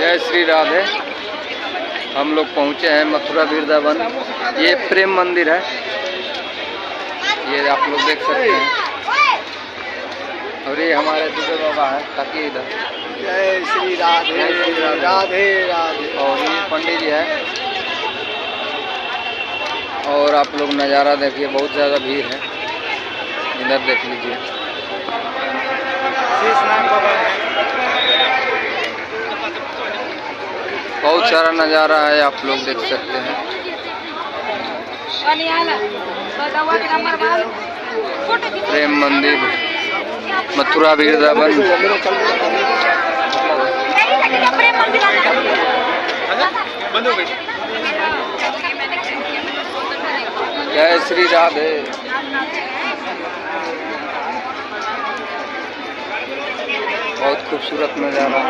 जय श्री राधे। हम लोग पहुँचे हैं मथुरा वृंदावन। ये प्रेम मंदिर है, ये आप लोग देख सकते हैं। और ये हमारे दुबे बाबा है, ताकि इधर जय श्री राधे राधे राधे। और ये पंडित जी है। और आप लोग नज़ारा देखिए, बहुत ज़्यादा भीड़ है। इधर देख लीजिए, बहुत सारा नज़ारा है, आप लोग देख सकते हैं। प्रेम मंदिर मथुरा वृंदावन। जय श्री राधे। बहुत खूबसूरत नज़ारा।